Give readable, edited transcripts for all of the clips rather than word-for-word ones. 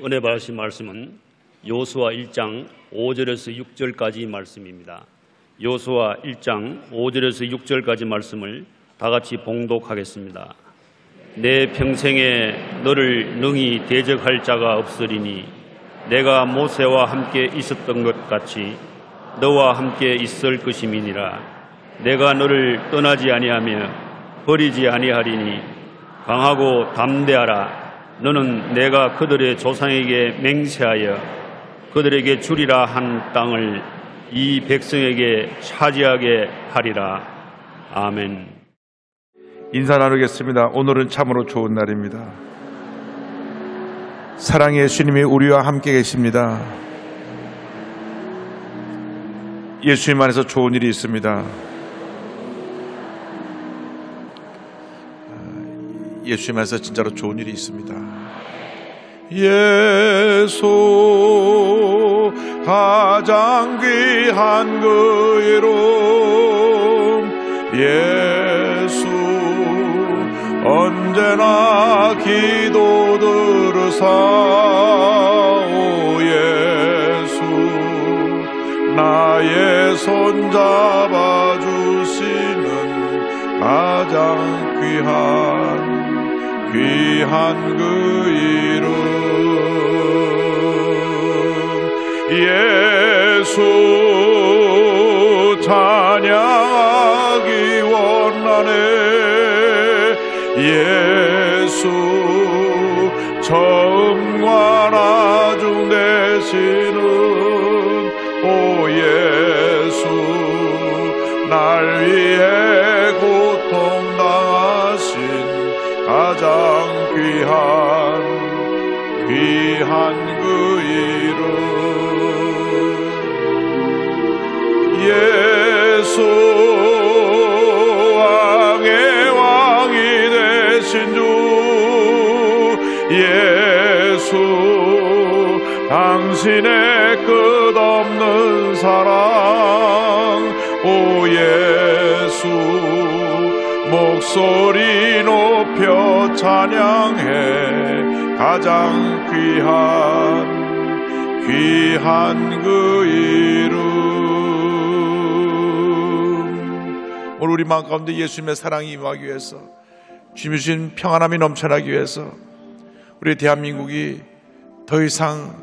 은혜 받으신 말씀은 여호수아 1장 5절에서 6절까지 말씀입니다. 여호수아 1장 5절에서 6절까지 말씀을 다 같이 봉독하겠습니다. 내 평생에 너를 능히 대적할 자가 없으리니 내가 모세와 함께 있었던 것 같이 너와 함께 있을 것임이니라. 내가 너를 떠나지 아니하며 버리지 아니하리니 강하고 담대하라. 너는 내가 그들의 조상에게 맹세하여 그들에게 주리라 한 땅을 이 백성에게 차지하게 하리라. 아멘. 인사 나누겠습니다. 오늘은 참으로 좋은 날입니다. 사랑의 예수님이 우리와 함께 계십니다. 예수님 안에서 좋은 일이 있습니다. 예수님 안에서 진짜로 좋은 일이 있습니다. 예수 가장 귀한 그 이름 예수 언제나 기도 들으사 오 예수 나의 손 잡아주시는 가장 귀한 그 이름 예수 찬양하기 원하네 예수 처음과 나중 되시는 오 예수 날 위해 고통당하신 가장 귀한 그 이름 예수 왕의 왕이 되신 주 예수 당신의 끝없는 사랑 오 예수 목소리 높여 찬양해 가장 귀한 그 이름 오늘 우리 마음 가운데 예수님의 사랑이 임하기 위해서 주님 주신 평안함이 넘쳐나기 위해서 우리 대한민국이 더 이상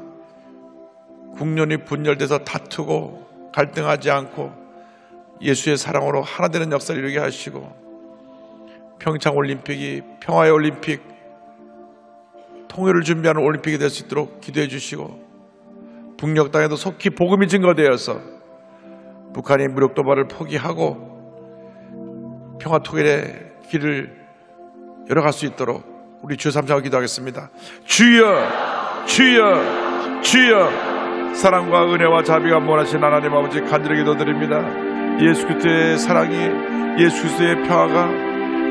국론이 분열돼서 다투고 갈등하지 않고 예수의 사랑으로 하나 되는 역사를 이루게 하시고 평창올림픽이 평화의 올림픽 통일을 준비하는 올림픽이 될 수 있도록 기도해 주시고 북녘 땅에도 속히 복음이 증거되어서 북한이 무력 도발을 포기하고 평화 통일의 길을 열어갈 수 있도록 우리 주 삼자와 기도하겠습니다. 주여 주여 주여 사랑과 은혜와 자비가 원하신 하나님 아버지 간절히 기도드립니다. 예수 그리스도의 사랑이 예수 그리스도의 평화가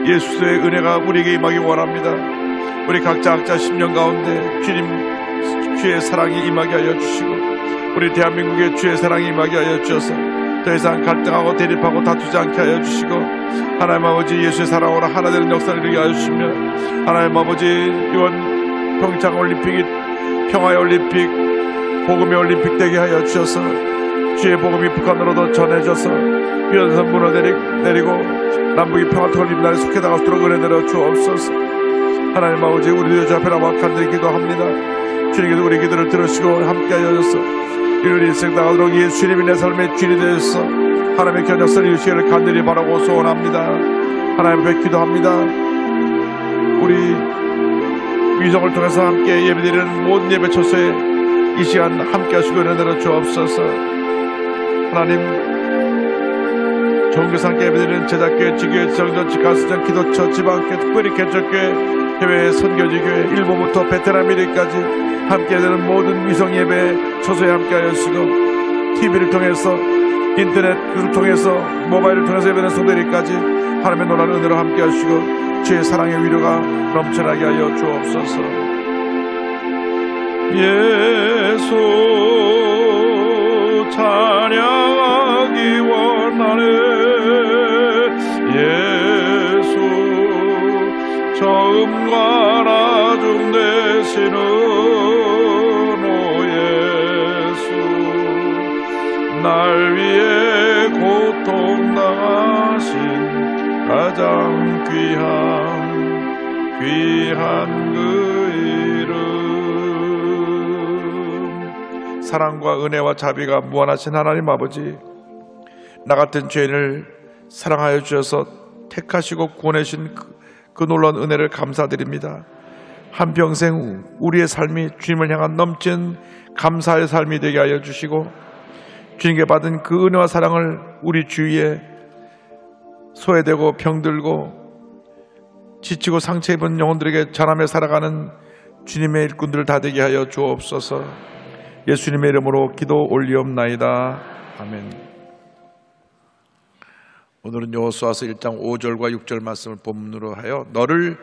예수 그리스도의 은혜가 우리에게 임하기 원합니다. 우리 각자 심령 가운데 주님 주의 사랑이 임하게 하여 주시고 우리 대한민국의 주의 사랑이 임하게 하여 주셔서 더 이상 갈등하고 대립하고 다투지 않게 하여 주시고 하나님 아버지 예수의 사랑으로 하나 되는 역사를 이루게 하여 주시며 하나님 아버지 이번 평창올림픽이 평화의 올림픽 복음의 올림픽 되게 하여 주셔서 주의 복음이 북한으로도 전해져서 비연선 무너내리고 남북이 평화통일 입날에 속해 나갈수록 은혜 내려 주옵소서. 하나님 아버지 우리도 주 앞에 나와 간절히 기도합니다. 주님께서 우리 기도를 들으시고 함께 하여 주셔서 이런 인생 나가도록 예수님이 내 삶의 주인이 되어서 하나님의 견역선을 이루시기를 간절히 바라고 소원합니다. 하나님 앞에 기도합니다. 우리 위성을 통해서 함께 예배드리는 모든 예배 처소에 이 시간 함께 하시고 은혜 내려 주옵소서. 하나님 전교사 함께 예배드리는 제자교회, 지교회, 정전치, 가수장, 기도처, 지방교회, 특별히 개척교회, 해외 선교지교회, 일본부터 베트남 미래까지 함께 되는 모든 위성 예배 처소에 함께 하시고 TV를 통해서 인터넷을 통해서 모바일을 통해서 예배는 성도들까지 하나님의 놀라운 은혜로 함께 하시고 주의 사랑의 위로가 넘쳐나게 하여 주옵소서. 예수 찬양하기 원하네 예수 처음과 나중 되시는 날 위해 고통당하신 가장 귀한 그 이름. 사랑과 은혜와 자비가 무한하신 하나님 아버지, 나 같은 죄인을 사랑하여 주셔서 택하시고 구원하신 그 놀라운 은혜를 감사드립니다. 한평생 우리의 삶이 주님을 향한 넘친 감사의 삶이 되게 하여 주시고, 주님께 받은 그 은혜와 사랑을 우리 주위에 소외되고 병들고 지치고 상처 입은 영혼들에게 전하며 살아가는 주님의 일꾼들 다 되게 하여 주옵소서. 예수님의 이름으로 기도 올리옵나이다. 아멘. 오늘은 여호수아서 1장 5절과 6절 말씀을 본문으로 하여 너를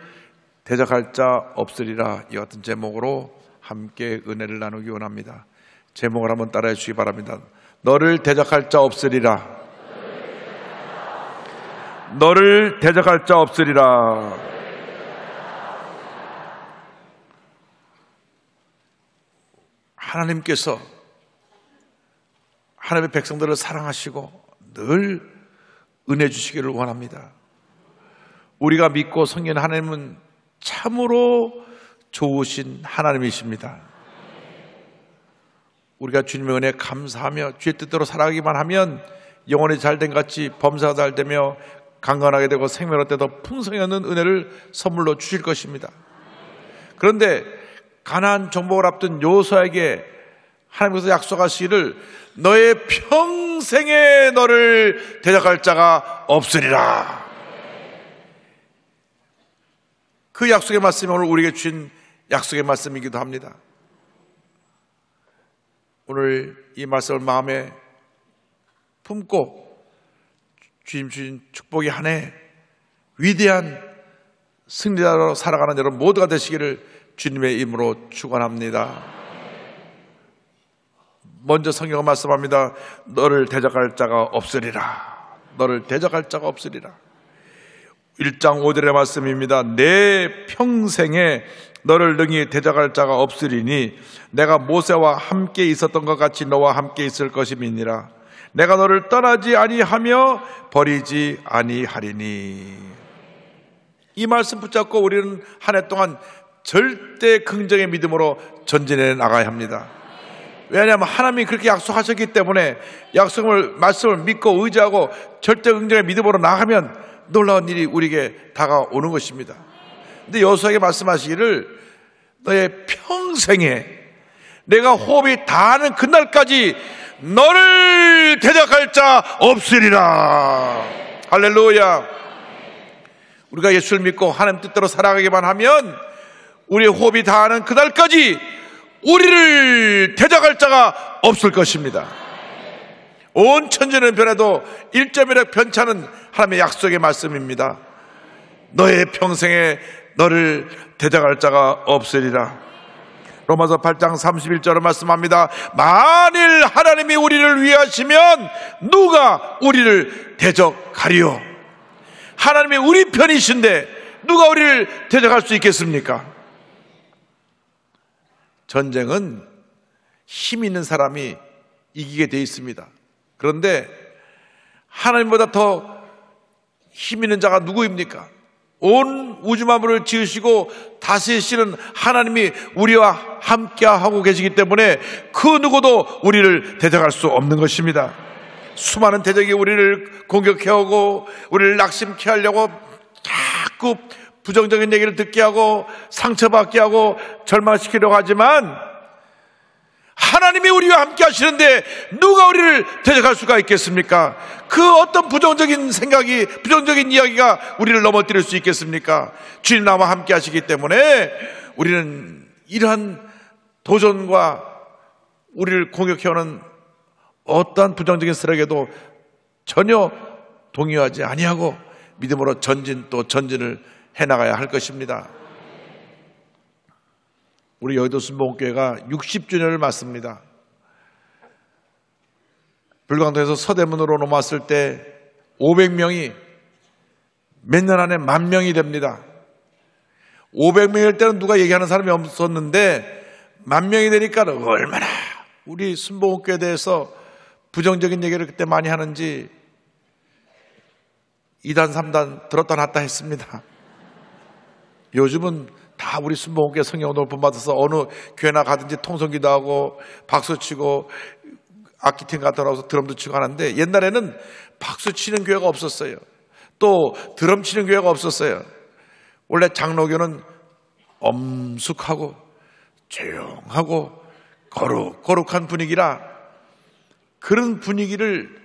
대적할 자 없으리라, 이 같은 제목으로 함께 은혜를 나누기 원합니다. 제목을 한번 따라해 주시기 바랍니다. 너를 대적할 자 없으리라. 너를 대적할 자 없으리라. 하나님께서 하나님의 백성들을 사랑하시고 늘 은혜 주시기를 원합니다. 우리가 믿고 섬기는 하나님은 참으로 좋으신 하나님이십니다. 우리가 주님의 은혜에 감사하며 주의 뜻대로 살아가기만 하면 영혼이 잘된 같이 범사가 잘되며 강건하게 되고 생명의 때도 풍성히 얻는 은혜를 선물로 주실 것입니다. 그런데 가나안 정복을 앞둔 여호수아에게 하나님께서 약속하시기를 너의 평생에 너를 대적할 자가 없으리라. 그 약속의 말씀이 오늘 우리에게 주신 약속의 말씀이기도 합니다. 오늘 이 말씀을 마음에 품고 주님 주신 축복의 한 해 위대한 승리자로 살아가는 여러분 모두가 되시기를 주님의 이름으로 축원합니다. 먼저 성경은 말씀합니다. 너를 대적할 자가 없으리라. 너를 대적할 자가 없으리라. 1장 5절의 말씀입니다. 내 평생에 너를 능히 대적할 자가 없으리니 내가 모세와 함께 있었던 것 같이 너와 함께 있을 것임이니라. 내가 너를 떠나지 아니하며 버리지 아니하리니. 이 말씀 붙잡고 우리는 한 해 동안 절대 긍정의 믿음으로 전진해 나가야 합니다. 왜냐하면 하나님이 그렇게 약속하셨기 때문에 약속을 말씀을 믿고 의지하고 절대 긍정의 믿음으로 나가면 놀라운 일이 우리에게 다가오는 것입니다. 근데 여호수아에게 말씀하시기를 너의 평생에 내가 호흡이 닿는 그날까지 너를 대적할 자 없으리라. 할렐루야. 우리가 예수를 믿고 하나님 뜻대로 살아가기만 하면 우리의 호흡이 닿는 그날까지 우리를 대적할 자가 없을 것입니다. 온 천지는 변해도 1.1억 편차는 하나님의 약속의 말씀입니다. 너의 평생에 너를 대적할 자가 없으리라. 로마서 8장 31절을 말씀합니다. 만일 하나님이 우리를 위하시면 누가 우리를 대적하리요. 하나님이 우리 편이신데 누가 우리를 대적할 수 있겠습니까? 전쟁은 힘 있는 사람이 이기게 돼 있습니다. 그런데 하나님보다 더 힘 있는 자가 누구입니까? 온 우주 만물을 지으시고 다스리시는 하나님이 우리와 함께하고 계시기 때문에 그 누구도 우리를 대적할 수 없는 것입니다. 수많은 대적이 우리를 공격해오고 우리를 낙심케 하려고 자꾸 부정적인 얘기를 듣게 하고 상처받게 하고 절망시키려고 하지만 하나님이 우리와 함께 하시는데 누가 우리를 대적할 수가 있겠습니까? 그 어떤 부정적인 생각이, 부정적인 이야기가 우리를 넘어뜨릴 수 있겠습니까? 주님 나와 함께 하시기 때문에 우리는 이러한 도전과 우리를 공격해오는 어떠한 부정적인 세력에도 전혀 동요하지 아니하고 믿음으로 전진 또 전진을 해나가야 할 것입니다. 우리 여의도 순복음교회가 60주년을 맞습니다. 불광동에서 서대문으로 넘어왔을 때 500명이 몇 년 안에 10,000명이 됩니다. 500명일 때는 누가 얘기하는 사람이 없었는데 10,000명이 되니까 얼마나 우리 순복음교회에 대해서 부정적인 얘기를 그때 많이 하는지 2단, 3단 들었다 놨다 했습니다. 요즘은 다 우리 순복음교회 성령으로 본받아서 어느 교회나 가든지 통성기도 하고 박수치고 악기팀 같은 거 드럼도 치고 하는데, 옛날에는 박수치는 교회가 없었어요. 또 드럼 치는 교회가 없었어요. 원래 장로교는 엄숙하고 조용하고 거룩한 분위기라 그런 분위기를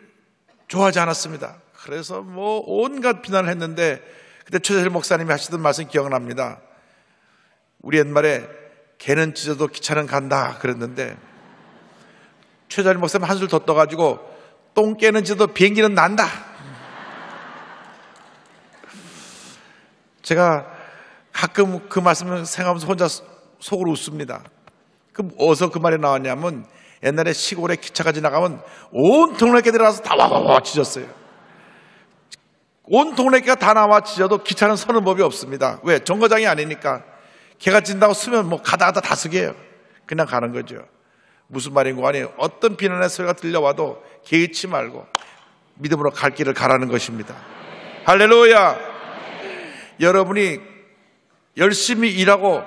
좋아하지 않았습니다. 그래서 뭐 온갖 비난을 했는데, 그때 최재일 목사님이 하시던 말씀 기억납니다. 우리 옛말에 개는 짖어도 기차는 간다 그랬는데, 최재일 목사님 한술 더 떠가지고 똥개는 짖어도 비행기는 난다. 제가 가끔 그 말씀을 생각하면서 혼자 속으로 웃습니다. 그럼 어디서 그 말이 나왔냐면, 옛날에 시골에 기차가 지나가면 온 동네 개들이 나와서 다 와와와 짖었어요. 온 동네 개가 다 나와 짖어도 기차는 서는 법이 없습니다. 왜? 정거장이 아니니까. 개가 짖는다고 쓰면 뭐 가다 다 쓰게요. 그냥 가는 거죠. 무슨 말인고 하니, 어떤 비난의 소리가 들려와도 개의치 말고 믿음으로 갈 길을 가라는 것입니다. 할렐루야. 여러분이 열심히 일하고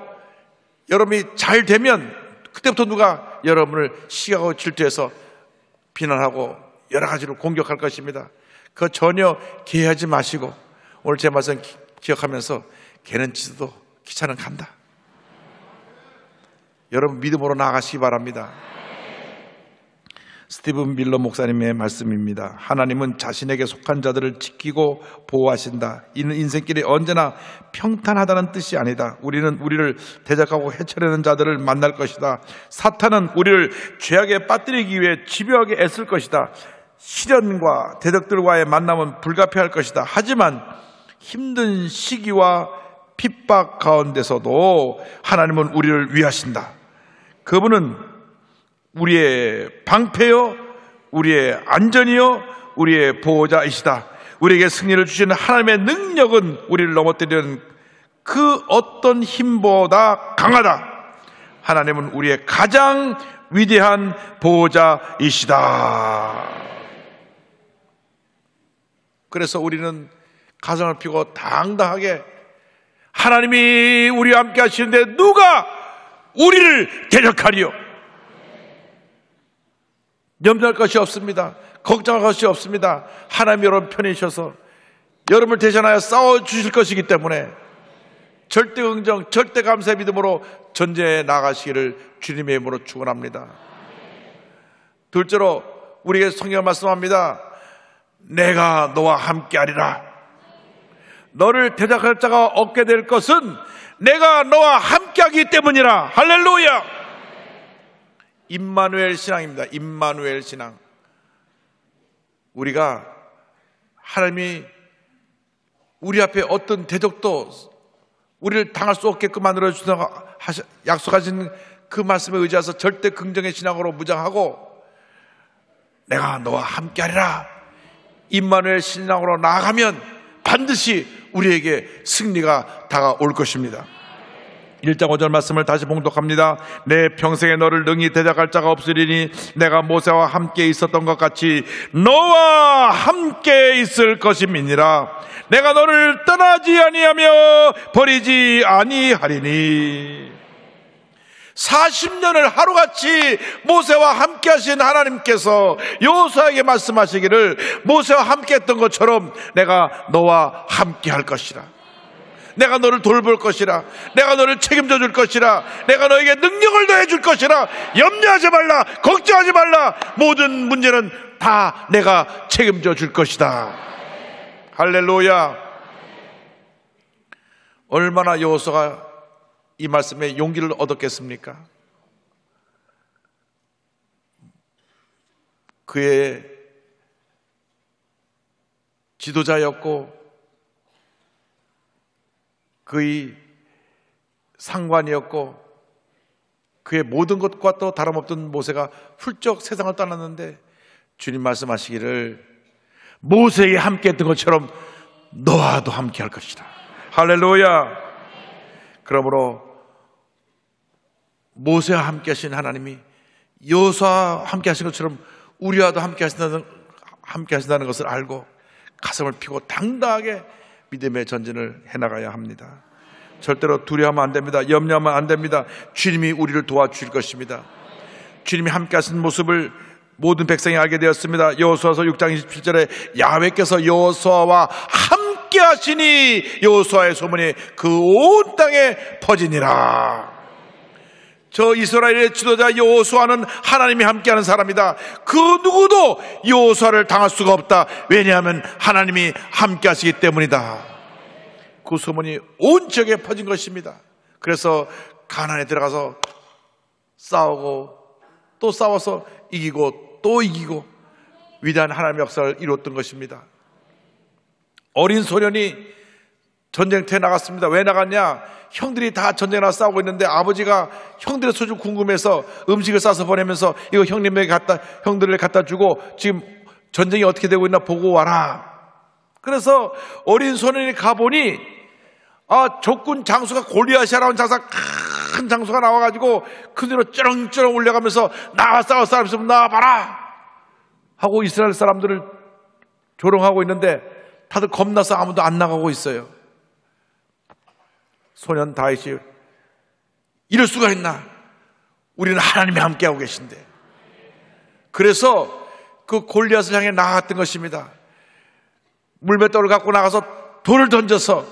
여러분이 잘 되면 그때부터 누가 여러분을 시기하고 질투해서 비난하고 여러 가지로 공격할 것입니다. 그거 전혀 기회하지 마시고 오늘 제 말씀 기억하면서 개는 짖어도 기차는 간다. 여러분 믿음으로 나아가시기 바랍니다. 스티븐 밀러 목사님의 말씀입니다. 하나님은 자신에게 속한 자들을 지키고 보호하신다. 이는 인생길이 언제나 평탄하다는 뜻이 아니다. 우리는 우리를 대적하고 해치려는 자들을 만날 것이다. 사탄은 우리를 죄악에 빠뜨리기 위해 집요하게 애쓸 것이다. 시련과 대적들과의 만남은 불가피할 것이다. 하지만 힘든 시기와 핍박 가운데서도 하나님은 우리를 위하신다. 그분은 우리의 방패요, 우리의 안전이요, 우리의 보호자이시다. 우리에게 승리를 주시는 하나님의 능력은 우리를 넘어뜨리는 그 어떤 힘보다 강하다. 하나님은 우리의 가장 위대한 보호자이시다. 그래서 우리는 가정을 피고 당당하게 하나님이 우리와 함께 하시는데 누가 우리를 대적하리요? 염려할 것이 없습니다. 걱정할 것이 없습니다. 하나님 여러분 편이셔서 여러분을 대신하여 싸워주실 것이기 때문에 절대 긍정, 절대 감사의 믿음으로 전쟁에 나가시기를 주님의 이름으로 축원합니다. 둘째로 우리에게 성경 말씀합니다. 내가 너와 함께하리라. 너를 대적할 자가 없게 될 것은 내가 너와 함께하기 때문이라. 할렐루야. 임마누엘 신앙입니다. 임마누엘 신앙. 우리가 하나님이 우리 앞에 어떤 대적도 우리를 당할 수 없게끔 만들어 주신다고 약속하신 그 말씀에 의지해서 절대 긍정의 신앙으로 무장하고 내가 너와 함께하리라. 임마누엘 신앙으로 나아가면 반드시 우리에게 승리가 다가올 것입니다. 1장 5절 말씀을 다시 봉독합니다. 내 평생에 너를 능히 대적할 자가 없으리니 내가 모세와 함께 있었던 것 같이 너와 함께 있을 것임이니라. 내가 너를 떠나지 아니하며 버리지 아니하리니. 40년을 하루같이 모세와 함께 하신 하나님께서 여호수아에게 말씀하시기를 모세와 함께 했던 것처럼 내가 너와 함께 할 것이라. 내가 너를 돌볼 것이라. 내가 너를 책임져 줄 것이라. 내가 너에게 능력을 더해 줄 것이라. 염려하지 말라. 걱정하지 말라. 모든 문제는 다 내가 책임져 줄 것이다. 할렐루야. 얼마나 여호수아가 이 말씀에 용기를 얻었겠습니까? 그의 지도자였고 그의 상관이었고 그의 모든 것과 또 다름없던 모세가 훌쩍 세상을 떠났는데 주님 말씀하시기를 모세에 함께 했던 것처럼 너와도 함께 할 것이다. 할렐루야. 그러므로 모세와 함께 하신 하나님이 여호수아와 함께 하신 것처럼 우리와도 함께 하신다는 것을 알고 가슴을 펴고 당당하게 믿음의 전진을 해나가야 합니다. 절대로 두려워하면 안 됩니다. 염려하면 안 됩니다. 주님이 우리를 도와주실 것입니다. 주님이 함께 하신 모습을 모든 백성이 알게 되었습니다. 여호수아서 6장 27절에 야훼께서 여호수아와 함께 하시니 여호수아의 소문이 그 온 땅에 퍼지니라. 저 이스라엘의 지도자 여호수아는 하나님이 함께하는 사람이다. 그 누구도 여호수아를 당할 수가 없다. 왜냐하면 하나님이 함께하시기 때문이다. 그 소문이 온 지역에 퍼진 것입니다. 그래서 가나안에 들어가서 싸우고 또 싸워서 이기고 또 이기고 위대한 하나님의 역사를 이뤘던 것입니다. 어린 소년이 전쟁터에 나갔습니다. 왜 나갔냐? 형들이 다 전쟁에 나가 싸우고 있는데 아버지가 형들의 소식 궁금해서 음식을 싸서 보내면서 이거 형들에게 갖다 주고 지금 전쟁이 어떻게 되고 있나 보고 와라. 그래서 어린 소년이 가보니 적군 장수가 골리앗이라는 큰 장수가 나와가지고 큰 소리로 쩌렁쩌렁 울려가면서 나와 싸울 사람 있으면 나와봐라 하고 이스라엘 사람들을 조롱하고 있는데 다들 겁나서 아무도 안 나가고 있어요. 소년 다윗이 이럴 수가 있나? 우리는 하나님이 함께하고 계신데. 그래서 그 골리앗을 향해 나갔던 것입니다. 물맷돌을 갖고 나가서 돌을 던져서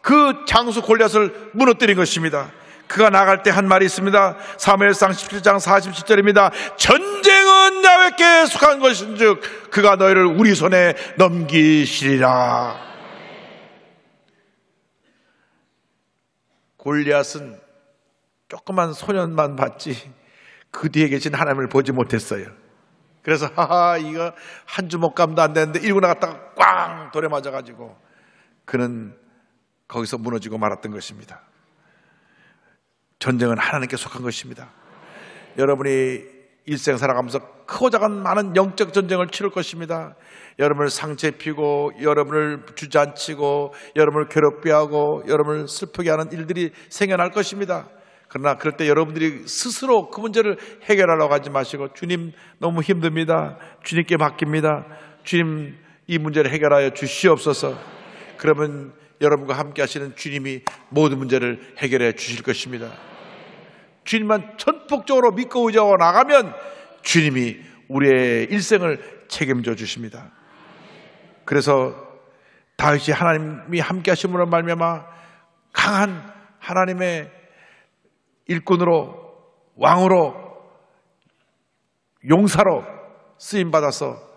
그 장수 골리앗을 무너뜨린 것입니다. 그가 나갈 때 한 말이 있습니다. 사무엘상 17장 47절입니다. 전쟁은 야훼께 속한 것인즉 그가 너희를 우리 손에 넘기시리라. 골리앗은 조그만 소년만 봤지 그 뒤에 계신 하나님을 보지 못했어요. 그래서 이거 한 주먹감도 안 되는데 이러고 나갔다가 꽝 돌에 맞아가지고 그는 거기서 무너지고 말았던 것입니다. 전쟁은 하나님께 속한 것입니다. 여러분이 일생 살아가면서 크고 작은 많은 영적 전쟁을 치를 것입니다. 여러분을 상처 입히고 여러분을 주저앉히고 여러분을 괴롭게 하고 여러분을 슬프게 하는 일들이 생겨날 것입니다. 그러나 그럴 때 여러분들이 스스로 그 문제를 해결하려고 하지 마시고 주님 너무 힘듭니다. 주님께 맡깁니다. 주님 이 문제를 해결하여 주시옵소서. 그러면 여러분과 함께 하시는 주님이 모든 문제를 해결해 주실 것입니다. 주님만 전폭적으로 믿고 의지하고 나가면 주님이 우리의 일생을 책임져 주십니다. 그래서 다윗이 하나님이 함께 하심으로 말미암아 강한 하나님의 일꾼으로 왕으로 용사로 쓰임받아서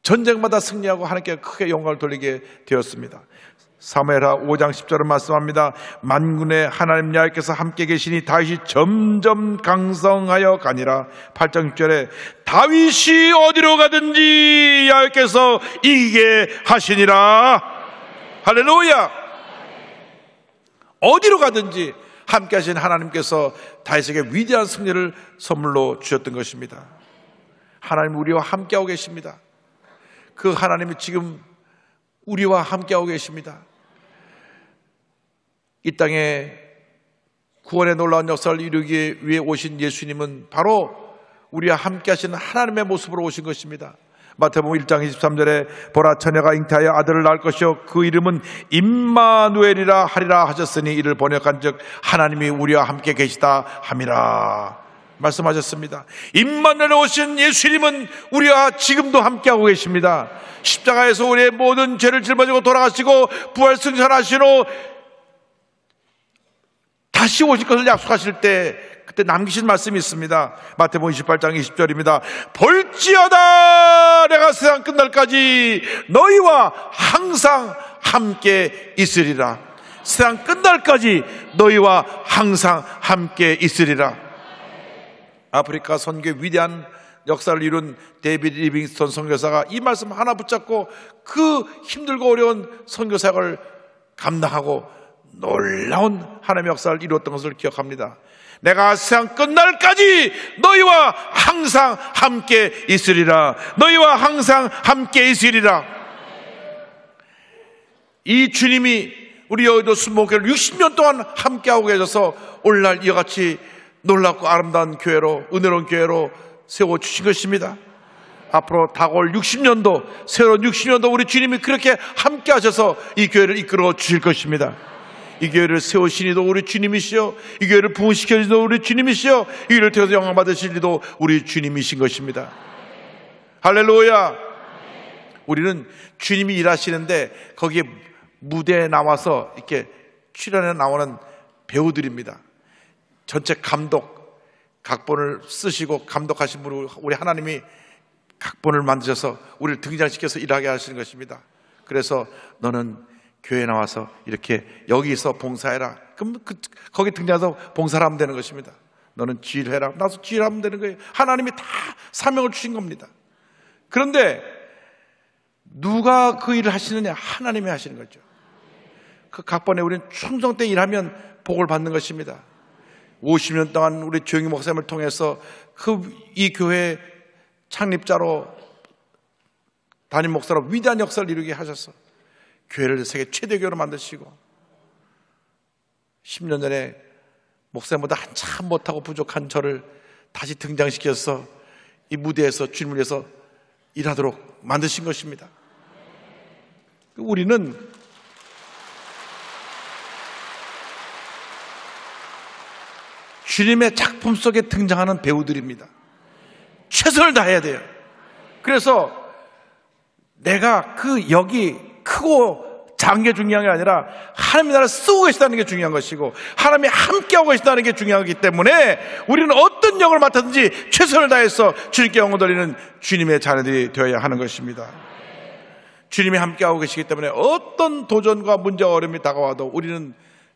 전쟁마다 승리하고 하나님께 크게 영광을 돌리게 되었습니다. 사무엘하 5장 10절은 말씀합니다. 만군의 하나님 야훼께서 함께 계시니 다윗이 점점 강성하여 가니라. 8장 6절에 다윗이 어디로 가든지 야훼께서 이기게 하시니라. 할렐루야. 어디로 가든지 함께 하신 하나님께서 다윗에게 위대한 승리를 선물로 주셨던 것입니다. 하나님 우리와 함께하고 계십니다. 그 하나님이 지금 우리와 함께하고 계십니다. 이 땅에 구원의 놀라운 역사를 이루기 위해 오신 예수님은 바로 우리와 함께 하시는 하나님의 모습으로 오신 것입니다. 마태복음 1장 23절에 보라 처녀가 잉태하여 아들을 낳을 것이요 그 이름은 임마누엘이라 하리라 하셨으니 이를 번역한즉 하나님이 우리와 함께 계시다 함이라 말씀하셨습니다. 임마누엘에 오신 예수님은 우리와 지금도 함께하고 계십니다. 십자가에서 우리의 모든 죄를 짊어지고 돌아가시고 부활 승천하시고 다시 오실 것을 약속하실 때 그때 남기신 말씀이 있습니다. 마태복음 28장 20절입니다. 볼지어다 내가 세상 끝날까지 너희와 항상 함께 있으리라. 세상 끝날까지 너희와 항상 함께 있으리라. 아프리카 선교의 위대한 역사를 이룬 데이비드 리빙스턴 선교사가 이 말씀 하나 붙잡고 그 힘들고 어려운 선교사역을 감당하고 놀라운 하나님의 역사를 이루었던 것을 기억합니다. 내가 세상 끝날까지 너희와 항상 함께 있으리라. 너희와 항상 함께 있으리라. 이 주님이 우리 여의도 순복음교회를 60년 동안 함께하고 계셔서 오늘날 이와 같이 놀랍고 아름다운 교회로 은혜로운 교회로 세워주신 것입니다. 앞으로 다가올 60년도, 새로운 60년도 우리 주님이 그렇게 함께 하셔서 이 교회를 이끌어 주실 것입니다. 이 교회를 세우신 이도 우리 주님이시여, 이 교회를 부흥시켜 주신 이도 우리 주님이시여, 이 교회를 통해서 영광 받으실 이도 우리 주님이신 것입니다. 할렐루야. 우리는 주님이 일하시는데 거기에 무대에 나와서 이렇게 출연해 나오는 배우들입니다. 전체 각본을 쓰시고 감독하신 분을 우리 하나님이 각본을 만드셔서 우리를 등장시켜서 일하게 하시는 것입니다. 그래서 너는 교회에 나와서 이렇게 여기서 봉사해라. 그럼 거기 등장해서 봉사를 하면 되는 것입니다. 너는 지휘해라. 나서 지휘하면 되는 거예요. 하나님이 다 사명을 주신 겁니다. 그런데 누가 그 일을 하시느냐? 하나님이 하시는 거죠. 그 각본에 우리는 충성되게 일하면 복을 받는 것입니다. 50년 동안 우리 조영희 목사님을 통해서 이 교회 창립자로 담임 목사로 위대한 역사를 이루게 하셔서 교회를 세계 최대 교회로 만드시고 10년 전에 목사님보다 한참 못하고 부족한 저를 다시 등장시켜서 이 무대에서 주님을 위해서 일하도록 만드신 것입니다. 우리는 주님의 작품 속에 등장하는 배우들입니다. 최선을 다해야 돼요. 그래서 내가 그 역이 크고 작은 게 중요한 게 아니라 하나님이 나를 쓰고 계시다는 게 중요한 것이고 하나님이 함께하고 계시다는 게 중요하기 때문에 우리는 어떤 역을 맡았든지 최선을 다해서 주님께 영광 돌리는 주님의 자녀들이 되어야 하는 것입니다. 주님이 함께하고 계시기 때문에 어떤 도전과 문제와 어려움이 다가와도 우리는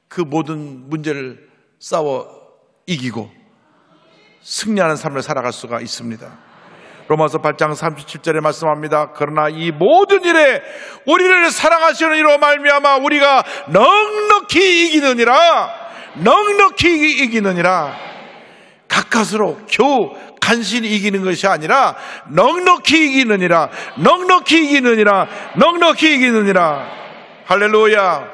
그 모든 문제를 싸워 이기고 승리하는 삶을 살아갈 수가 있습니다. 로마서 8장 37절에 말씀합니다. 그러나 이 모든 일에 우리를 사랑하시는 이로 말미암아 우리가 넉넉히 이기느니라. 가까스로 겨우 간신히 이기는 것이 아니라 넉넉히 이기느니라. 할렐루야.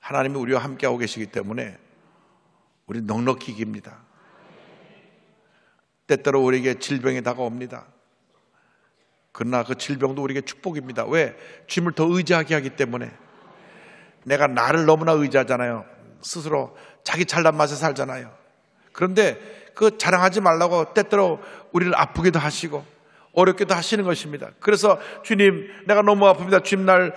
하나님이 우리와 함께하고 계시기 때문에 우리는 넉넉히 이깁니다. 때때로 우리에게 질병이 다가옵니다. 그러나 그 질병도 우리에게 축복입니다. 왜? 주님을 더 의지하게 하기 때문에. 내가 나를 너무나 의지하잖아요. 스스로 자기 잘난 맛에 살잖아요. 그런데 그 자랑하지 말라고 때때로 우리를 아프기도 하시고 어렵기도 하시는 것입니다. 그래서 주님, 내가 너무 아픕니다. 주님 날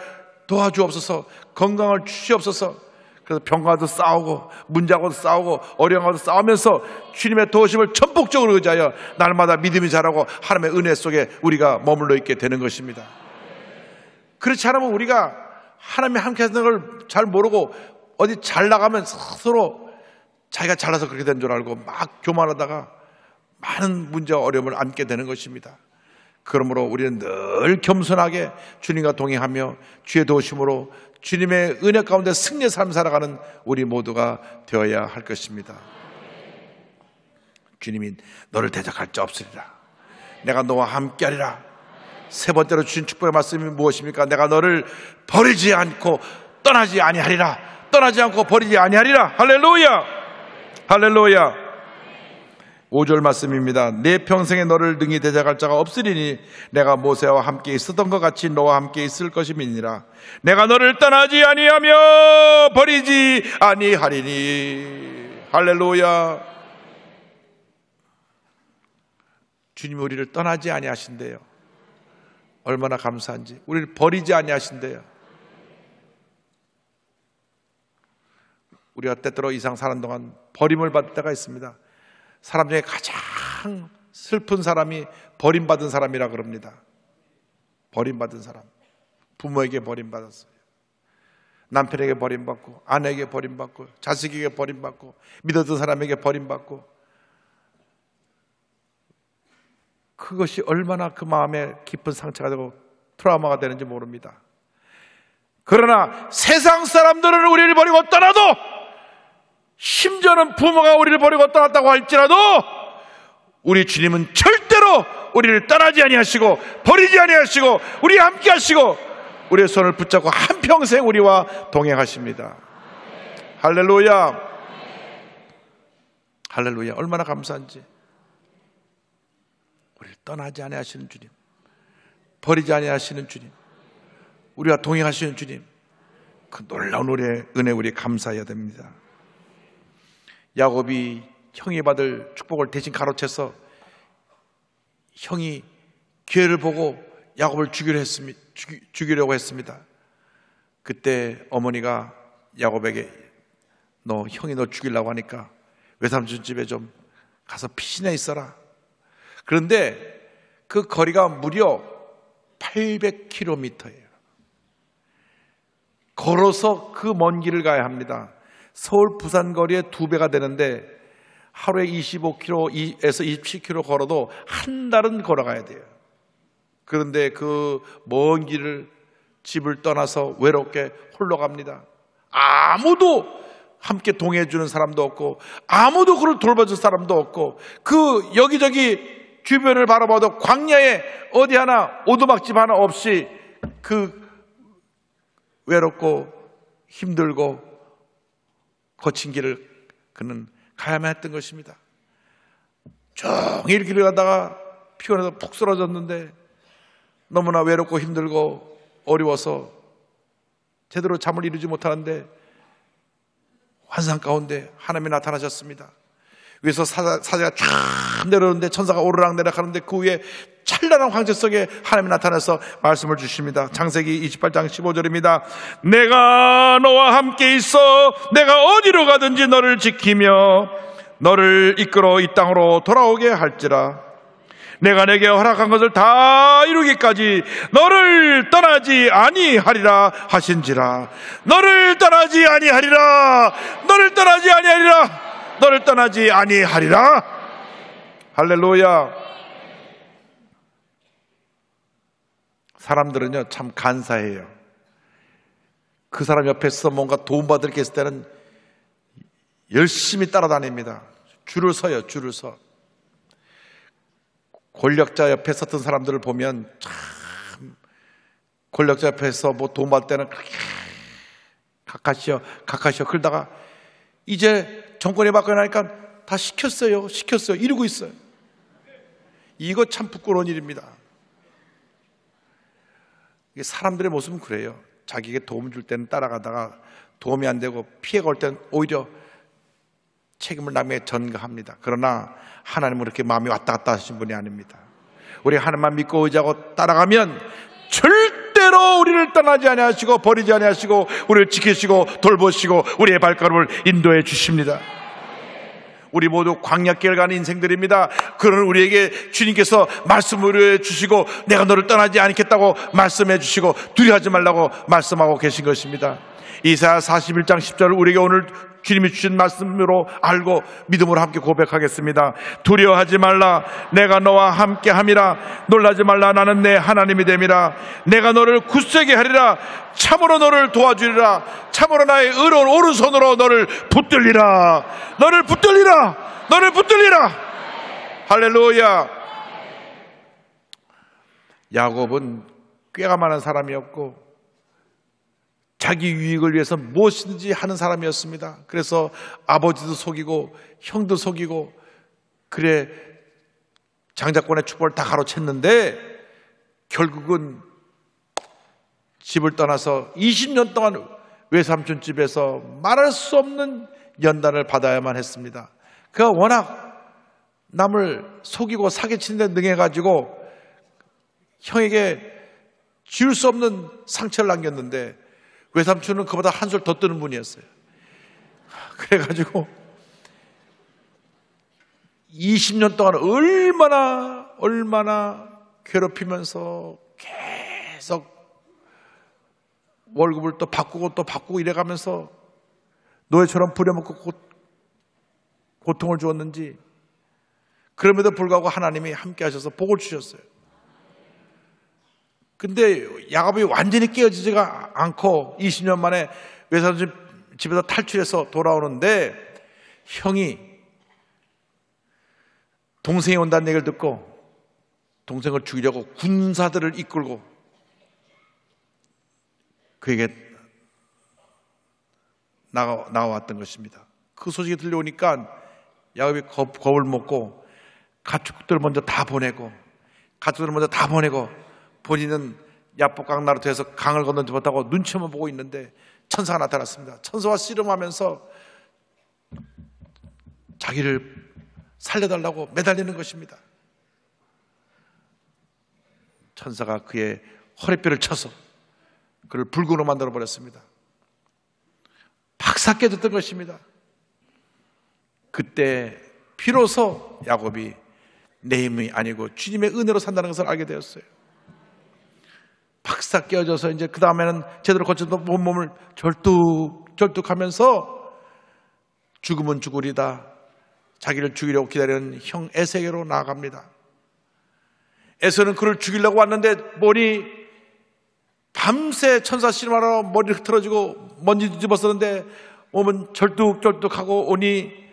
도와주옵소서, 건강을 주시옵소서. 그래서 병과도 싸우고 문제하고도 싸우고 어려움과도 싸우면서 주님의 도우심을 전폭적으로 의지하여 날마다 믿음이 자라고 하나님의 은혜 속에 우리가 머물러 있게 되는 것입니다. 그렇지 않으면 우리가 하나님이 함께 하시는 걸 잘 모르고 어디 잘 나가면 스스로 자기가 잘나서 그렇게 된 줄 알고 막 교만하다가 많은 문제와 어려움을 안게 되는 것입니다. 그러므로 우리는 늘 겸손하게 주님과 동행하며 주의 도우심으로 주님의 은혜 가운데 승리의 삶을 살아가는 우리 모두가 되어야 할 것입니다. 주님이 너를 대적할 자 없으리라. 내가 너와 함께하리라. 세 번째로 주신 축복의 말씀이 무엇입니까? 내가 너를 버리지 않고 떠나지 아니하리라. 떠나지 않고 버리지 아니하리라. 할렐루야. 할렐루야. 5절 말씀입니다. 내 평생에 너를 능히 대적할 자가 없으리니 내가 모세와 함께 있었던 것 같이 너와 함께 있을 것임이니라. 내가 너를 떠나지 아니하며 버리지 아니하리니. 할렐루야. 주님이 우리를 떠나지 아니하신대요. 얼마나 감사한지. 우리를 버리지 아니하신대요. 우리가 때때로 이상 사는 동안 버림을 받을 때가 있습니다. 사람 중에 가장 슬픈 사람이 버림받은 사람이라 그럽니다. 버림받은 사람. 부모에게 버림받았어요. 남편에게 버림받고 아내에게 버림받고 자식에게 버림받고 믿었던 사람에게 버림받고. 그것이 얼마나 그 마음에 깊은 상처가 되고 트라우마가 되는지 모릅니다. 그러나 세상 사람들은 우리를 버리고 떠나도, 심지어는 부모가 우리를 버리고 떠났다고 할지라도 우리 주님은 절대로 우리를 떠나지 아니하시고 버리지 아니하시고 우리와 함께 하시고 우리의 손을 붙잡고 한평생 우리와 동행하십니다. 할렐루야. 할렐루야. 얼마나 감사한지. 우리를 떠나지 아니하시는 주님, 버리지 아니하시는 주님, 우리와 동행하시는 주님, 그 놀라운 은혜 우리 감사해야 됩니다. 야곱이 형이 받을 축복을 대신 가로채서 형이 기회를 보고 야곱을 죽이려고 했습니다. 그때 어머니가 야곱에게 형이 너 죽이려고 하니까 외삼촌 집에 좀 가서 피신해 있어라. 그런데 그 거리가 무려 800km예요. 걸어서 그 먼 길을 가야 합니다. 서울 부산 거리의 2배가 되는데 하루에 25km에서 27km 걸어도 한 달은 걸어가야 돼요. 그런데 그 먼 길을 집을 떠나서 외롭게 홀로 갑니다. 아무도 함께 동행해 주는 사람도 없고 아무도 그를 돌봐줄 사람도 없고 그 여기저기 주변을 바라봐도 광야에 어디 하나 오두막집 하나 없이 그 외롭고 힘들고 거친 길을 그는 가야만 했던 것입니다. 종일 길을 가다가 피곤해서 푹 쓰러졌는데 너무나 외롭고 힘들고 어려워서 제대로 잠을 이루지 못하는데 환상 가운데 하나님이 나타나셨습니다. 위에서 사자가 쫙 내려오는데 천사가 오르락 내려가는데 그 위에 찬란한 황제 속에 하나님이 나타나서 말씀을 주십니다. 창세기 28장 15절입니다. 내가 너와 함께 있어 내가 어디로 가든지 너를 지키며 너를 이끌어 이 땅으로 돌아오게 할지라. 내가 내게 허락한 것을 다 이루기까지 너를 떠나지 아니하리라 하신지라. 너를 떠나지 아니하리라. 너를 떠나지 아니하리라. 너를 떠나지 아니하리라. 할렐루야. 사람들은요 참 간사해요. 그 사람 옆에서 뭔가 도움받을 게 있을 때는 열심히 따라다닙니다. 줄을 서요. 줄을 서. 권력자 옆에 섰던 사람들을 보면 참 권력자 옆에서 뭐 도움받을 때는 그렇게 가까시어 그러다가 이제 정권이 바뀌고 나니까 다 시켰어요. 이러고 있어요. 이거 참 부끄러운 일입니다. 사람들의 모습은 그래요. 자기에게 도움 줄 때는 따라가다가 도움이 안 되고 피해가 올 때는 오히려 책임을 남에게 전가합니다. 그러나 하나님은 그렇게 마음이 왔다 갔다 하신 분이 아닙니다. 우리 하나님만 믿고 의지하고 따라가면 절대로 우리를 떠나지 아니하시고 버리지 아니하시고 우리를 지키시고 돌보시고 우리의 발걸음을 인도해 주십니다. 우리 모두 광야길 가는 인생들입니다. 그러나 우리에게 주님께서 말씀을 해 주시고 내가 너를 떠나지 않겠다고 말씀해 주시고 두려워하지 말라고 말씀하고 계신 것입니다. 이사야 41장 10절을 우리에게 오늘 주님이 주신 말씀으로 알고 믿음으로 함께 고백하겠습니다. 두려워하지 말라. 내가 너와 함께 함이라. 놀라지 말라. 나는 내 하나님이 됨이라. 내가 너를 굳세게 하리라. 참으로 너를 도와주리라. 참으로 나의 의로운 오른손으로 너를 붙들리라. 너를 붙들리라. 너를 붙들리라. 할렐루야. 야곱은 꾀가 많은 사람이었고 자기 유익을 위해서 무엇이든지 하는 사람이었습니다. 그래서 아버지도 속이고 형도 속이고 그래 장자권의 축복을 다 가로챘는데 결국은 집을 떠나서 20년 동안 외삼촌 집에서 말할 수 없는 연단을 받아야만 했습니다. 그가 워낙 남을 속이고 사기치는 데 능해가지고 형에게 지울 수 없는 상처를 남겼는데 외삼촌은 그보다 한술 더 뜨는 분이었어요. 그래가지고 20년 동안 얼마나 괴롭히면서 계속 월급을 또 바꾸고 이래가면서 노예처럼 부려먹고 고통을 주었는지 그럼에도 불구하고 하나님이 함께 하셔서 복을 주셨어요. 근데 야곱이 완전히 깨어지지가 않고 20년 만에 외삼촌 집에서 탈출해서 돌아오는데 형이 동생이 온다는 얘기를 듣고 동생을 죽이려고 군사들을 이끌고 그에게 나와왔던 것입니다. 그 소식이 들려오니까 야곱이 겁을 먹고 가축들을 먼저 다 보내고 가족들을 먼저 다 보내고 본인은 야복강 나루터에서 강을 건너지 못하고 눈치만 보고 있는데 천사가 나타났습니다. 천사와 씨름하면서 자기를 살려달라고 매달리는 것입니다. 천사가 그의 허리뼈를 쳐서 그를 불구로 만들어 버렸습니다. 박사 깨졌던 것입니다. 그때 비로소 야곱이 내 힘이 아니고 주님의 은혜로 산다는 것을 알게 되었어요. 박사 깨어져서 이제 그 다음에는 제대로 거쳐도 온몸을 절뚝하면서 죽으면 죽으리다. 자기를 죽이려고 기다리는 형 에세게로 나아갑니다. 에서는 그를 죽이려고 왔는데 머리 밤새 천사 씨름하러 머리를 흐트러지고 먼지 뒤집었었는데 몸은 절뚝절뚝하고 오니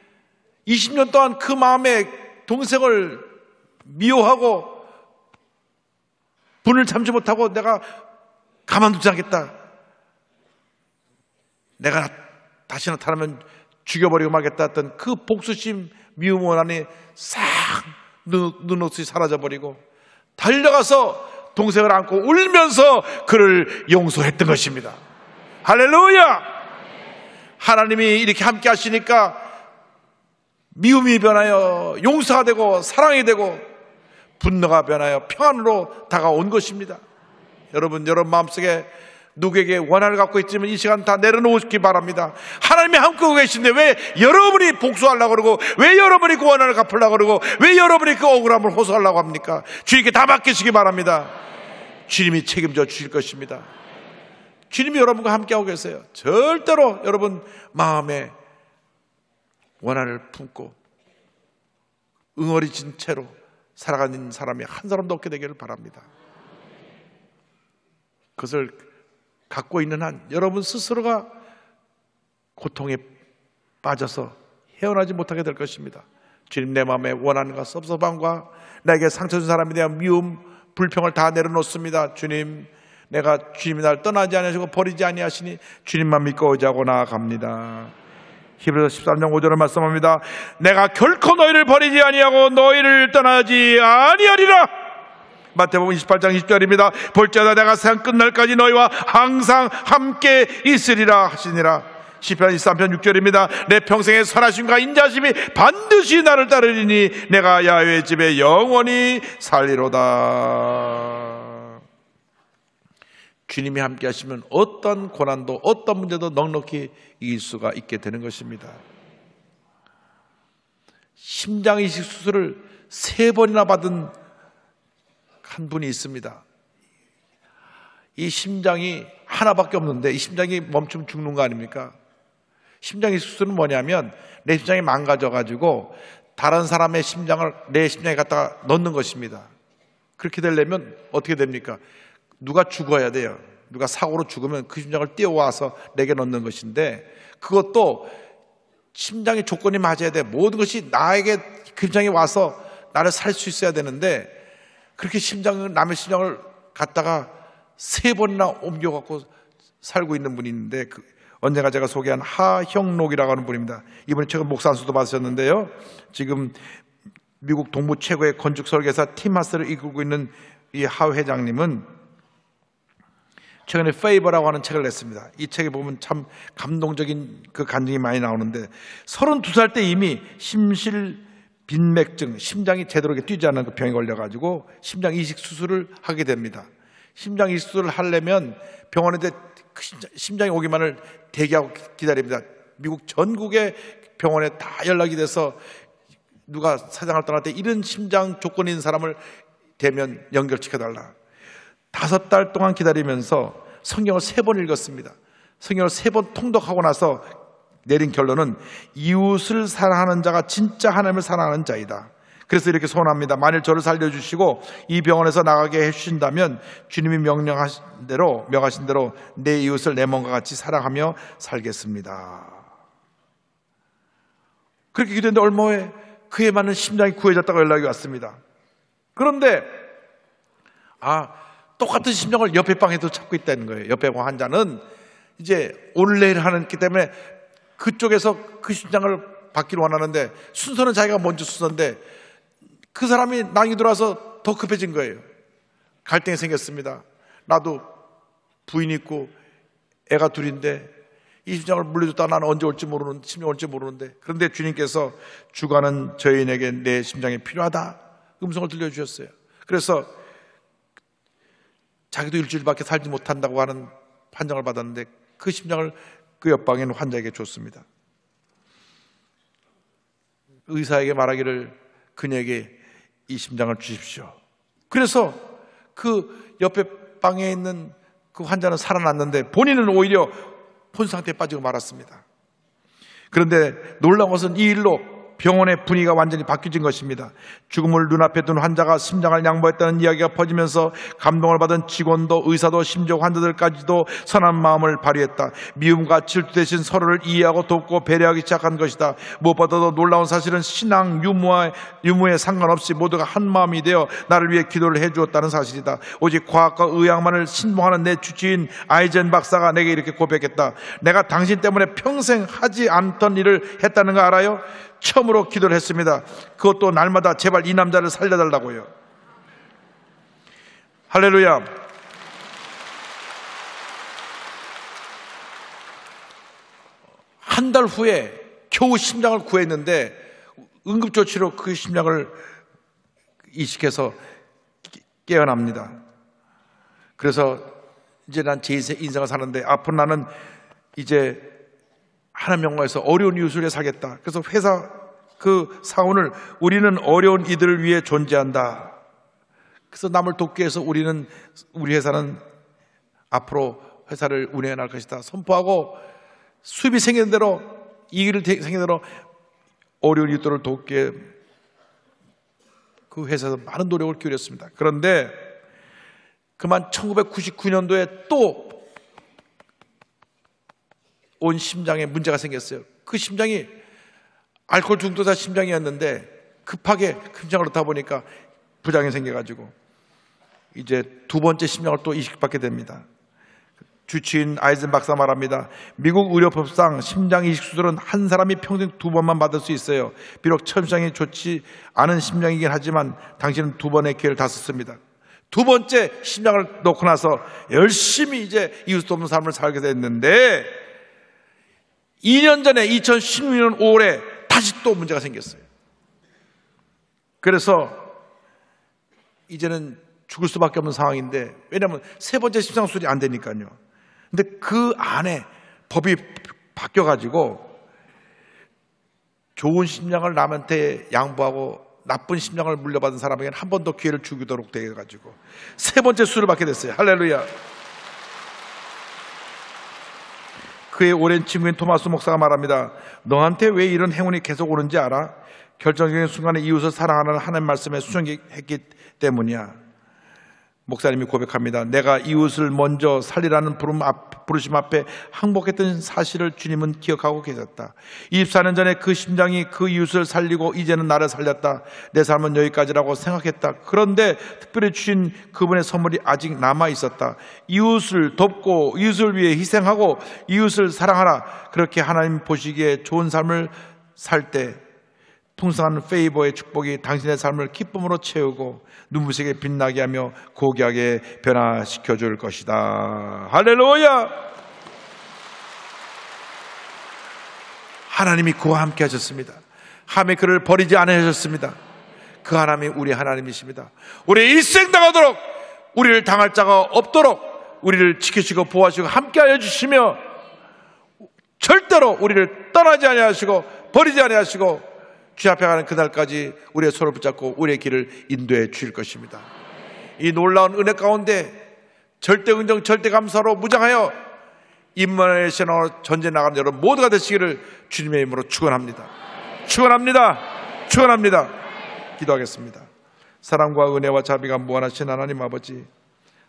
20년 동안 그 마음에 동생을 미워하고 분을 참지 못하고 내가 가만두지 않겠다. 내가 다시 나타나면 죽여버리고 말겠다 했던 그 복수심 미움 원한이 싹 눈없이 사라져버리고 달려가서 동생을 안고 울면서 그를 용서했던 것입니다. 할렐루야! 하나님이 이렇게 함께 하시니까 미움이 변하여 용서가 되고 사랑이 되고 분노가 변하여 평안으로 다가온 것입니다. 여러분 마음속에 누구에게 원한을 갖고 있지만 이 시간 다 내려놓으시기 바랍니다. 하나님이 함께 하고 계신데 왜 여러분이 복수하려고 그러고 왜 여러분이 그 원한을 갚으려고 그러고 왜 여러분이 그 억울함을 호소하려고 합니까? 주님께 다 맡기시기 바랍니다. 주님이 책임져 주실 것입니다. 주님이 여러분과 함께 하고 계세요. 절대로 여러분 마음에 원한을 품고 응어리진 채로 살아가는 사람이 한 사람도 없게 되기를 바랍니다. 그것을 갖고 있는 한 여러분 스스로가 고통에 빠져서 헤어나지 못하게 될 것입니다. 주님, 내 마음에 원한과 섭섭함과 나에게 상처 준 사람에 대한 미움, 불평을 다 내려놓습니다. 주님, 내가 주님이 날 떠나지 아니하시고 버리지 아니하시니 주님만 믿고 의지하고 나아갑니다. 히브리서 13장 5절을 말씀합니다. 내가 결코 너희를 버리지 아니하고 너희를 떠나지 아니하리라. 마태복음 28장 20절입니다. 볼지어다 내가 세상 끝날까지 너희와 항상 함께 있으리라 하시니라. 시편 23편 6절입니다. 내 평생의 선하심과 인자심이 반드시 나를 따르리니 내가 야훼의 집에 영원히 살리로다. 주님이 함께 하시면 어떤 고난도 어떤 문제도 넉넉히 이길 수가 있게 되는 것입니다. 심장 이식 수술을 3번이나 받은 한 분이 있습니다. 이 심장이 하나밖에 없는데 이 심장이 멈추면 죽는 거 아닙니까? 심장 이식 수술은 뭐냐면 내 심장이 망가져가지고 다른 사람의 심장을 내 심장에 갖다가 넣는 것입니다. 그렇게 되려면 어떻게 됩니까? 누가 죽어야 돼요. 누가 사고로 죽으면 그 심장을 띄워와서 내게 넣는 것인데 그것도 심장의 조건이 맞아야 돼. 모든 것이 나에게 그 심장에 와서 나를 살 수 있어야 되는데 그렇게 남의 심장을 갖다가 3번이나 옮겨갖고 살고 있는 분이 있는데 언젠가 제가 소개한 하형록이라고 하는 분입니다. 이분이 최근 목사 안수도 받으셨는데요. 지금 미국 동부 최고의 건축 설계사 팀하스를 이끌고 있는 이 하 회장님은 최근에 페이버라고 하는 책을 냈습니다. 이 책에 보면 참 감동적인 그 간증이 많이 나오는데 32살 때 이미 심실빈맥증, 심장이 제대로 뛰지 않는 그 병에 걸려가지고 심장 이식 수술을 하게 됩니다. 심장 이식 수술을 하려면 병원에 심장이 오기만을 대기하고 기다립니다. 미국 전국의 병원에 다 연락이 돼서 누가 세상을 떠날 때 이런 심장 조건이 있는 사람을 대면 연결시켜달라. 5달 동안 기다리면서 성경을 3번 읽었습니다. 성경을 3번 통독하고 나서 내린 결론은 이웃을 사랑하는 자가 진짜 하나님을 사랑하는 자이다. 그래서 이렇게 소원합니다. 만일 저를 살려주시고 이 병원에서 나가게 해주신다면 주님이 명하신 대로 내 이웃을 내 몸과 같이 사랑하며 살겠습니다. 그렇게 기도했는데 얼마 후에 그에 맞는 심장이 구해졌다고 연락이 왔습니다. 그런데 똑같은 심정을 옆에 방에도 찾고 있다는 거예요. 옆에 방 환자는 이제 오늘 내일 하기 때문에 그쪽에서 그 심장을 받기를 원하는데 순서는 자기가 먼저 순서인데 그 사람이 낭이 들어와서 더 급해진 거예요. 갈등이 생겼습니다. 나도 부인이 있고 애가 둘인데 이 심장을 물려줬다 나는 언제 올지 모르는데, 심장 올지 모르는데, 그런데 주님께서 주관은 저희에게 내 심장이 필요하다 음성을 들려주셨어요. 그래서 자기도 일주일밖에 살지 못한다고 하는 판정을 받았는데 그 심장을 그 옆방에 있는 환자에게 줬습니다. 의사에게 말하기를 그녀에게 이 심장을 주십시오. 그래서 그 옆에 방에 있는 그 환자는 살아났는데 본인은 오히려 폰 상태에 빠지고 말았습니다. 그런데 놀라운 것은 이 일로 병원의 분위기가 완전히 바뀌어진 것입니다. 죽음을 눈앞에 둔 환자가 심장을 양보했다는 이야기가 퍼지면서 감동을 받은 직원도 의사도 심지어 환자들까지도 선한 마음을 발휘했다. 미움과 질투 대신 서로를 이해하고 돕고 배려하기 시작한 것이다. 무엇보다도 놀라운 사실은 신앙 유무에 상관없이 모두가 한 마음이 되어 나를 위해 기도를 해주었다는 사실이다. 오직 과학과 의학만을 신봉하는 내 주치인 아이젠 박사가 내게 이렇게 고백했다. 내가 당신 때문에 평생 하지 않던 일을 했다는 거 알아요? 처음으로 기도를 했습니다. 그것도 날마다 제발 이 남자를 살려달라고요. 할렐루야. 한 달 후에 겨우 심장을 구했는데 응급조치로 그 심장을 이식해서 깨어납니다. 그래서 이제 난 제 인생을 사는데 앞으로 나는 이제 하나님 영광에서 어려운 이웃을 위해 살겠다. 그래서 회사 그 사원을 우리는 어려운 이들을 위해 존재한다. 그래서 남을 돕기 위해서 우리 회사는 앞으로 회사를 운영해 나갈 것이다 선포하고 수입이 생기는 대로 이익이 생기는 대로 어려운 이웃들을 돕기에 그 회사에서 많은 노력을 기울였습니다. 그런데 그만 1999년도에 또 온 심장에 문제가 생겼어요. 그 심장이 알코올 중독자 심장이었는데 급하게 심장을 넣다 보니까 부작용이 생겨가지고 이제 두 번째 심장을 또 이식받게 됩니다. 주치인 아이젠 박사 말합니다. 미국 의료법상 심장 이식 수술은 한 사람이 평생 두 번만 받을 수 있어요. 비록 첫 심장이 좋지 않은 심장이긴 하지만 당신은 두 번의 기회를 다 썼습니다. 두 번째 심장을 놓고 나서 열심히 이제 이웃 돕는 삶을 살게 됐는데 2년 전에 2016년 5월에 다시 또 문제가 생겼어요. 그래서 이제는 죽을 수밖에 없는 상황인데 왜냐하면 세 번째 심장 수술이 안 되니까요. 근데 그 안에 법이 바뀌어가지고 좋은 심장을 남한테 양보하고 나쁜 심장을 물려받은 사람에게는 한 번 더 기회를 주기도록 돼가지고 세 번째 수술을 받게 됐어요. 할렐루야. 그의 오랜 친구인 토마스 목사가 말합니다. 너한테 왜 이런 행운이 계속 오는지 알아? 결정적인 순간에 이웃을 사랑하는 하나님 말씀에 순종했기 때문이야. 목사님이 고백합니다. 내가 이웃을 먼저 살리라는 부르심 앞에 항복했던 사실을 주님은 기억하고 계셨다. 24년 전에 그 심장이 그 이웃을 살리고 이제는 나를 살렸다. 내 삶은 여기까지라고 생각했다. 그런데 특별히 주신 그분의 선물이 아직 남아 있었다. 이웃을 돕고 이웃을 위해 희생하고 이웃을 사랑하라. 그렇게 하나님 보시기에 좋은 삶을 살 때 풍성한 페이버의 축복이 당신의 삶을 기쁨으로 채우고 눈부시게 빛나게 하며 고귀하게 변화시켜 줄 것이다. 할렐루야. 하나님이 그와 함께 하셨습니다. 하나님이 그를 버리지 않으셨습니다. 그 하나님이 우리 하나님이십니다. 우리 일생 당하도록 우리를 당할 자가 없도록 우리를 지키시고 보호하시고 함께하여 주시며 절대로 우리를 떠나지 아니하시고 버리지 아니하시고 주 앞에 가는 그날까지 우리의 손을 붙잡고 우리의 길을 인도해 주실 것입니다. 이 놀라운 은혜 가운데 절대 긍정 절대 감사로 무장하여 임마누엘 신앙으로 전쟁 나가는 여러분 모두가 되시기를 주님의 이름으로 축원합니다. 축원합니다. 축원합니다. 기도하겠습니다. 사랑과 은혜와 자비가 무한하신 하나님 아버지,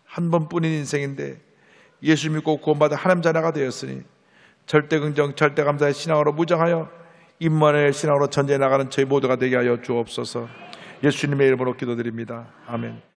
한 번뿐인 인생인데 예수 믿고 구원받아 하나님 자녀가 되었으니 절대 긍정 절대 감사의 신앙으로 무장하여 임마누엘 신앙으로 전쟁에 나가는 저희 모두가 되게 하여 주옵소서. 예수님의 이름으로 기도드립니다. 아멘.